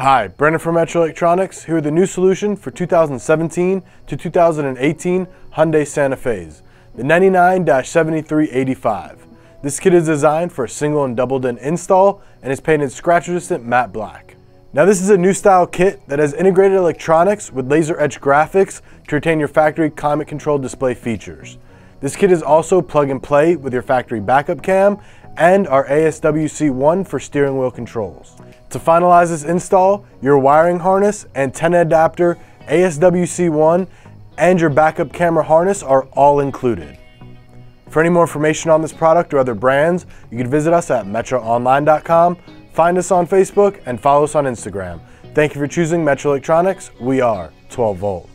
Hi, Brendan from Metra Electronics, here with a new solution for 2017 to 2018 Hyundai Santa Fe's, the 99-7385. This kit is designed for a single and double din install and is painted scratch-resistant matte black. Now this is a new style kit that has integrated electronics with laser etched graphics to retain your factory climate control display features. This kit is also plug and play with your factory backup cam and our ASWC-1 for steering wheel controls. To finalize this install, your wiring harness, antenna adapter, ASWC-1, and your backup camera harness are all included. For any more information on this product or other brands, you can visit us at metraonline.com, find us on Facebook, and follow us on Instagram. Thank you for choosing Metra Electronics. We are 12 volt.